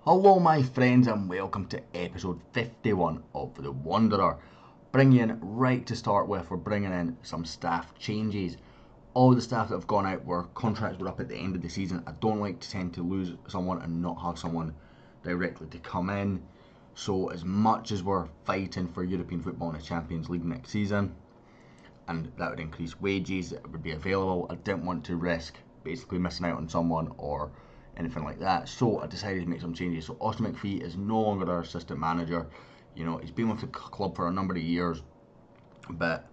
Hello my friends and welcome to episode 51 of The Wanderer. Bringing in right to start with, we're bringing in some staff changes. All the staff that have gone out were contracts were up at the end of the season. I don't like to tend to lose someone and not have someone directly to come in. So as much as we're fighting for European football in the Champions League next season, and that would increase wages that would be available, I didn't want to risk basically missing out on someone or anything like that, so I decided to make some changes. So Austin McPhee is no longer our assistant manager. You know, he's been with the club for a number of years, but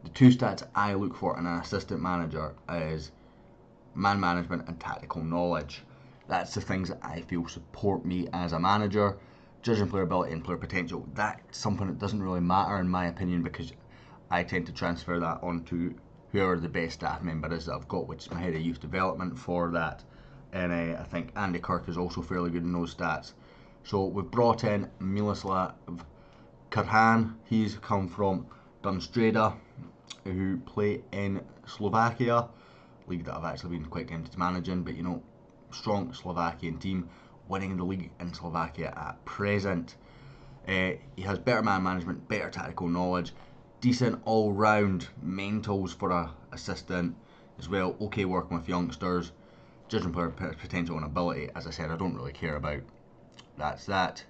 the two stats I look for in an assistant manager is man management and tactical knowledge. That's the things that I feel support me as a manager. Judging player ability and player potential, that's something that doesn't really matter in my opinion, because I tend to transfer that onto whoever the best staff member is that I've got, which is my head of youth development for that. And I think Andy Kirk is also fairly good in those stats. So we've brought in Miloslav Karhan. He's come from Dunstrada, who play in Slovakia, league that I've actually been quite tempted to manage in, but you know, strong Slovakian team, winning the league in Slovakia at present. He has better man management, better tactical knowledge, decent all-round mentals for a assistant as well. Okay working with youngsters. Judging player potential and ability, as I said, I don't really care about. That's that.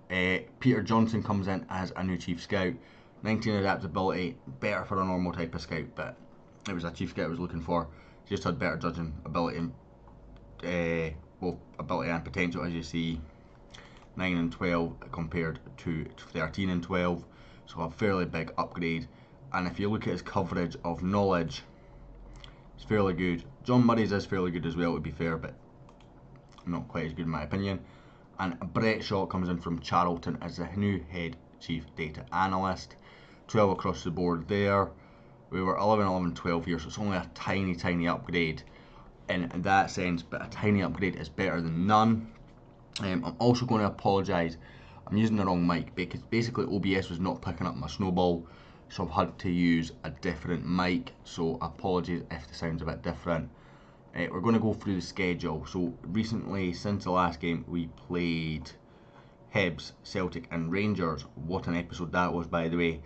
Peter Johnson comes in as a new chief scout. 19 adaptability, better for a normal type of scout, but it was a chief scout I was looking for. Just had better judging ability and ability and potential, as you see. 9 and 12 compared to 13 and 12, so a fairly big upgrade. And if you look at his coverage of knowledge, it's fairly good. John Murray's is fairly good as well, to be fair, but not quite as good in my opinion. And Brett Shaw comes in from Charlton as the new head chief data analyst. 12 across the board there. We were 11, 11, 12 here, so it's only a tiny upgrade in that sense, but a tiny upgrade is better than none. I'm also going to apologise, I'm using the wrong mic because basically OBS was not picking up my snowball, so I've had to use a different mic, so apologies if the sound's a bit different. We're going to go through the schedule. So recently, since the last game, we played Hibs, Celtic and Rangers. What an episode that was, by the way,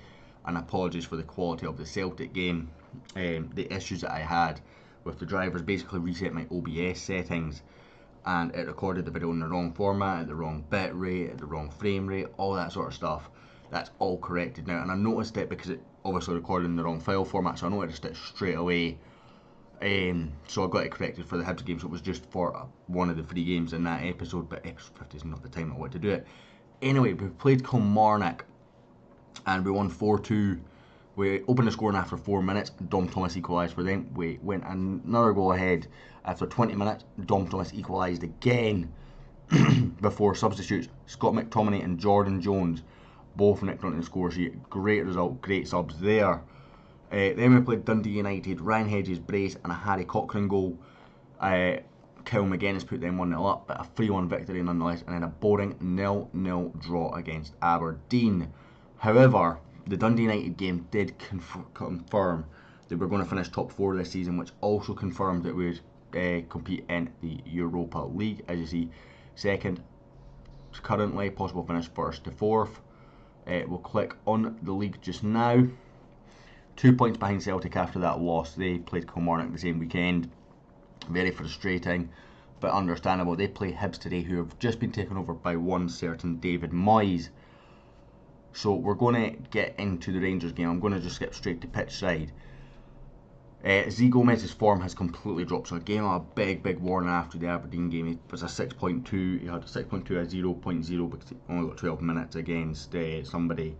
and apologies for the quality of the Celtic game. The issues that I had with the drivers basically reset my OBS settings, and it recorded the video in the wrong format, at the wrong bit rate, at the wrong frame rate, all that sort of stuff. That's all corrected now, and I noticed it because it obviously recorded in the wrong file format, so I noticed it straight away. So I got it corrected for the Hibs game, so it was just for one of the 3 games in that episode, but episode 50 is not the time I want to do it. Anyway, we played Kilmarnock and we won 4-2. We opened the scoring after 4 minutes. Dom Thomas equalised for them. We went another goal ahead after 20 minutes. Dom Thomas equalised again before substitutes. Scott McTominay and Jordan Jones both nicked onto the score sheet. Great result, great subs there. Then we played Dundee United. Ryan Hedges brace and a Harry Cochrane goal. Kyle McGuinness put them 1-0 up, but a 3-1 victory nonetheless, and then a boring 0-0 draw against Aberdeen. However, the Dundee United game did confirm that we're going to finish top 4 this season, which also confirmed that we would compete in the Europa League. As you see, second currently, possible finish 1st to 4th. We'll click on the league just now. 2 points behind Celtic after that loss. They played Kilmarnock the same weekend. Very frustrating, but understandable. They play Hibs today, who have just been taken over by one certain David Moyes. So we're going to get into the Rangers game. I'm going to just skip straight to pitch side. Z Gomez's form has completely dropped, so I gave him a big warning after the Aberdeen game. He was a 6.2, he had a 6.2, a 0.0 because he only got 12 minutes against somebody.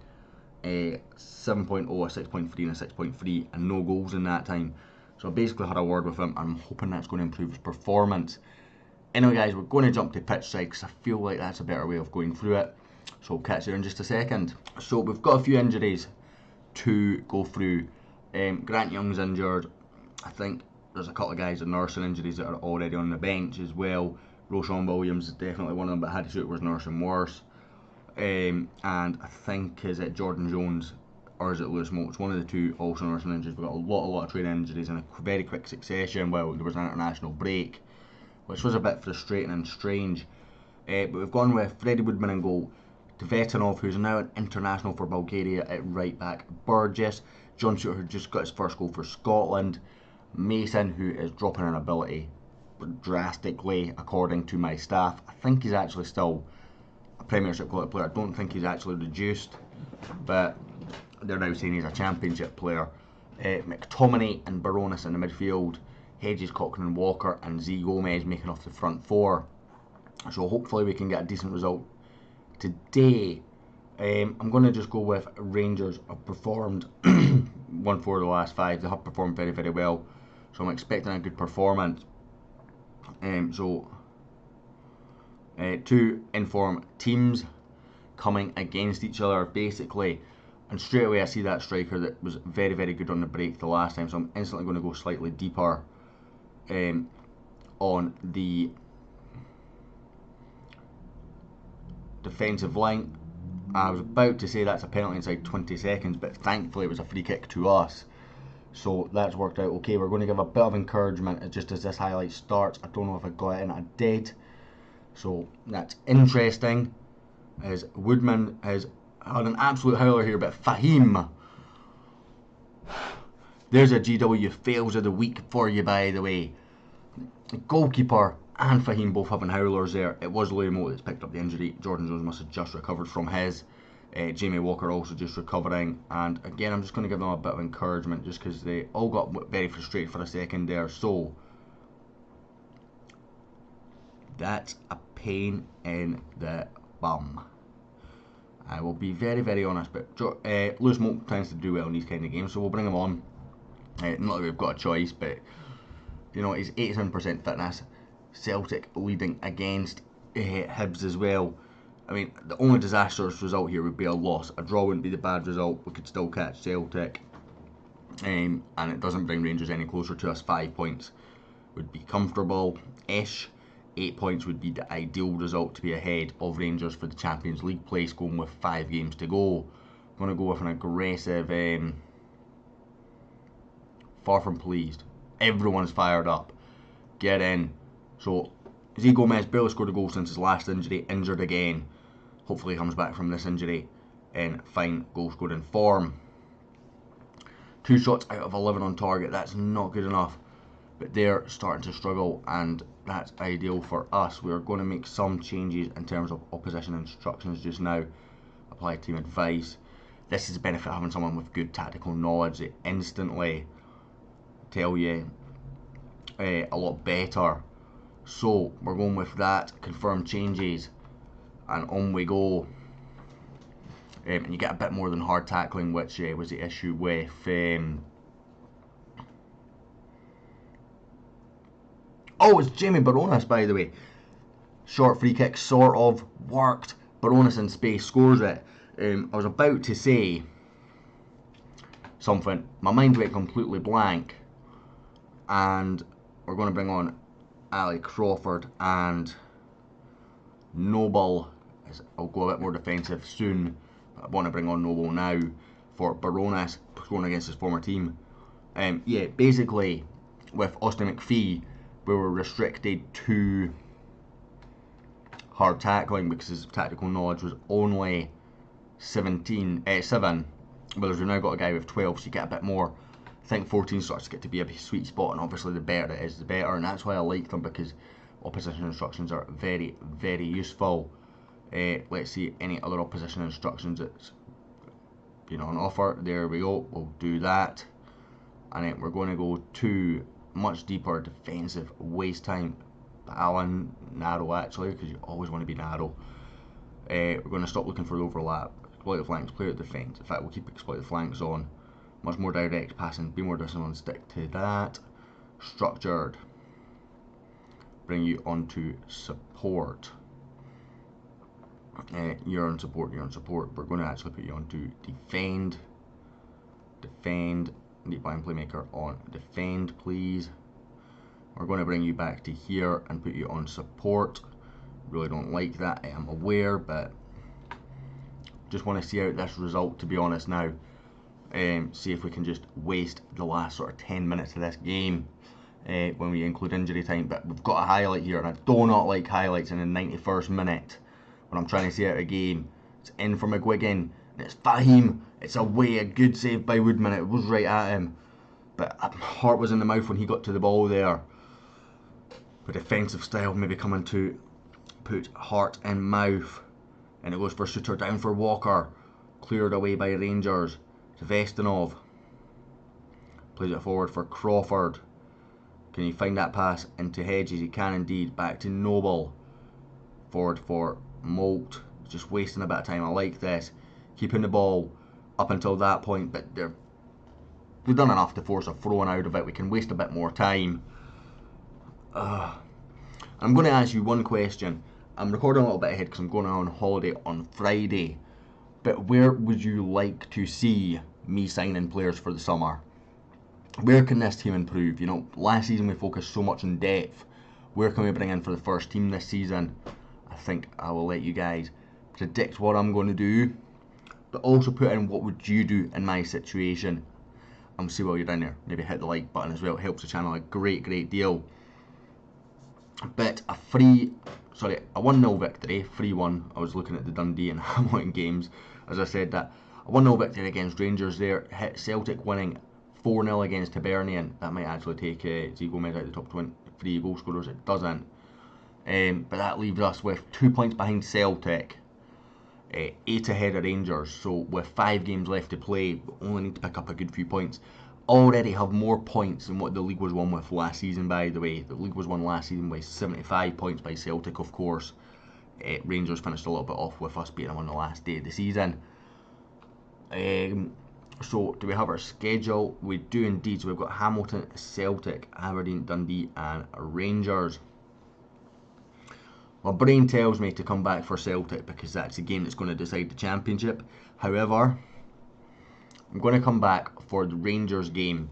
7.0, a 6.3 and a 6.3, and no goals in that time. So I basically had a word with him, and I'm hoping that's going to improve his performance. Anyway guys, we're going to jump to pitch side because I feel like that's a better way of going through it. So we'll catch you in just a second. So we've got a few injuries to go through. Grant Young's injured. I think there's a couple of guys with nursing injuries that are already on the bench as well. Roshan Williams is definitely one of them, but Hadi Shooter was nursing worse. And I think, is it Jordan Jones or is it Lewis Moats? One of the two also nursing injuries. We've got a lot of training injuries in a very quick succession while there was an international break, which was a bit frustrating and strange. But we've gone with Freddie Woodman in goal, Tvetanov, who's now an international for Bulgaria, at right back, Burgess, John Shooter, who just got his first goal for Scotland, Mason, who is dropping in ability drastically according to my staff. I think he's actually still a Premiership quality player. I don't think he's actually reduced, but they're now saying he's a Championship player. McTominay and Baronis in the midfield, Hedges, Cochrane and Walker, and Z Gomez making off the front four. So hopefully we can get a decent result today. I'm going to just go with Rangers have performed 1-4 the last 5. They have performed very, very well. So I'm expecting a good performance. Two informed teams coming against each other basically, and straight away I see that striker that was very, very good on the break the last time, so I'm instantly going to go slightly deeper on the defensive line. I was about to say that's a penalty inside 20 seconds, but thankfully it was a free kick to us, so that's worked out okay. We're going to give a bit of encouragement just as this highlight starts. I don't know if I got it in, I did, so that's interesting, as Woodman has had an absolute howler here, but Fahim, there's a GW fails of the week for you, by the way. The goalkeeper and Fahim both having howlers there. It was Lemo that's picked up the injury. Jordan Jones must have just recovered from his. Jamie Walker also just recovering, and again I'm just going to give them a bit of encouragement just because they all got very frustrated for a second there. So that's a pain in the bum, I will be very, very honest, but Lewis Moulton tends to do well in these kind of games, so we'll bring him on. Not that we've got a choice, but you know, he's 87% fitness. Celtic leading against Hibs as well. I mean, the only disastrous result here would be a loss. A draw wouldn't be the bad result. We could still catch Celtic, and it doesn't bring Rangers any closer to us. 5 points would be comfortable-ish. 8 points would be the ideal result to be ahead of Rangers for the Champions League place, going with 5 games to go. I'm going to go with an aggressive, far from pleased. Everyone's fired up. Get in. So, Z Gomez barely scored a goal since his last injury, injured again. Hopefully he comes back from this injury in fine goal scoring form. 2 shots out of 11 on target, that's not good enough. But they're starting to struggle, and that's ideal for us. We're going to make some changes in terms of opposition instructions just now. Apply team advice. This is the benefit of having someone with good tactical knowledge. They instantly tell you a lot better. So we're going with that. Confirm changes, and on we go. And you get a bit more than hard tackling, which was the issue with oh, it's Jamie Baronis, by the way. Short free kick sort of worked. Baronis in space scores it. I was about to say something. My mind went completely blank. And we're going to bring on Ali Crawford and Noble. I'll go a bit more defensive soon. I want to bring on Noble now for Baronis, scoring against his former team. Yeah, basically with Austin McPhee, we were restricted to hard tackling because his tactical knowledge was only 7, whereas we've now got a guy with 12, so you get a bit more. I think 14 starts to get to be a sweet spot, and obviously the better it is, the better, and that's why I like them, because opposition instructions are very, very useful. Let's see any other opposition instructions that's on offer. There we go, we'll do that, and then we're going to go to much deeper defensive waste time. Alan, narrow actually, because you always want to be narrow. We're going to stop looking for the overlap. Exploit the flanks, play out defence. In fact, we'll keep exploit the flanks on. Much more direct passing, be more disciplined, stick to that. Structured. Bring you onto support. You're on support, you're on support. We're going to actually put you onto defend. Defend. Deep line playmaker on defend, please. We're going to bring you back to here and put you on support. Really don't like that, I am aware, but just want to see out this result, to be honest now. See if we can just waste the last sort of 10 minutes of this game when we include injury time. But we've got a highlight here, and I do not like highlights in the 91st minute when I'm trying to see out a game. It's in for McGuigan, and it's Fahim. It's away, a good save by Woodman. It was right at him, but heart was in the mouth when he got to the ball there. The defensive style maybe coming to put heart in mouth, and it goes for shooter down for Walker, cleared away by Rangers to Vestinov, plays it forward for Crawford. Can he find that pass into Hedges? He can indeed. Back to Noble, forward for Molt, just wasting a bit of time. I like this, keeping the ball up until that point, but we've done enough to force a throwing out of it. We can waste a bit more time. I'm going to ask you one question. I'm recording a little bit ahead because I'm going on holiday on Friday. But where would you like to see me signing players for the summer? Where can this team improve? You know, last season we focused so much on depth. Where can we bring in for the first team this season? I think I will let you guys predict what I'm going to do, but also put in what would you do in my situation. And see while you're down there, maybe hit the like button as well. It helps the channel a great deal. But a 1-0 victory, 3-1. I was looking at the Dundee and Hamilton games. As I said, that a 1-0 victory against Rangers there. Hit Celtic winning 4-0 against Hibernian. That might actually take Zico Gomez out the top 23 goal scorers. It doesn't. But that leaves us with 2 points behind Celtic, 8 ahead of Rangers. So with 5 games left to play, we only need to pick up a good few points. Already have more points than what the league was won with last season, by the way. The league was won last season with 75 points by Celtic, of course. Rangers finished a little bit off with us beating them on the last day of the season. So, do we have our schedule? We do indeed. So we've got Hamilton, Celtic, Aberdeen, Dundee and Rangers. My brain tells me to come back for Celtic because that's the game that's going to decide the championship. However, I'm going to come back for the Rangers game,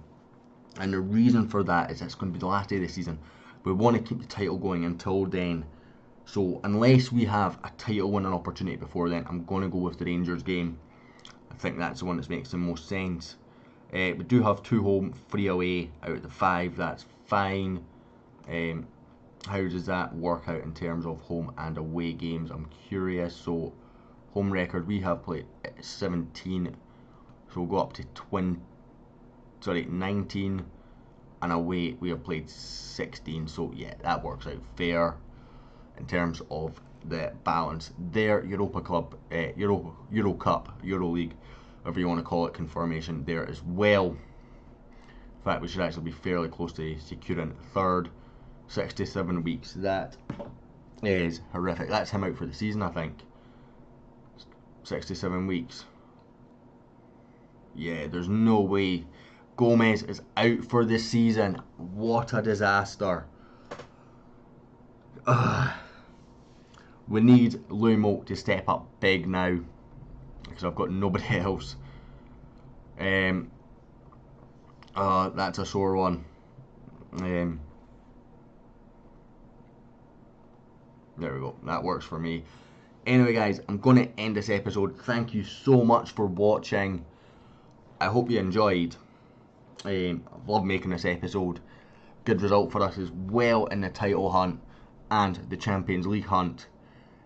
and the reason for that is it's going to be the last day of the season. We want to keep the title going until then, so unless we have a title winning opportunity before then, I'm going to go with the Rangers game. I think that's the one that makes the most sense. We do have 2 home, 3 away out of the 5. That's fine. How does that work out in terms of home and away games? I'm curious. So home record, we have played 17. So we'll go up to 19, and away we have played 16. So yeah, that works out fair in terms of the balance there. Europa Club, Euro Cup, Euro League, whatever you want to call it, confirmation there as well. In fact, we should actually be fairly close to securing 3rd. 67 weeks. That is horrific. That's him out for the season, I think. 67 weeks. Yeah, there's no way. Gomez is out for the season. What a disaster. We need Lumo to step up big now, because I've got nobody else. That's a sore one. There we go. That works for me. Anyway, guys, I'm going to end this episode. Thank you so much for watching. I hope you enjoyed. I love making this episode. Good result for us as well in the title hunt and the Champions League hunt.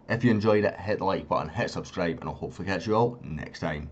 If you enjoyed it, hit the like button, hit subscribe, and I'll hopefully catch you all next time.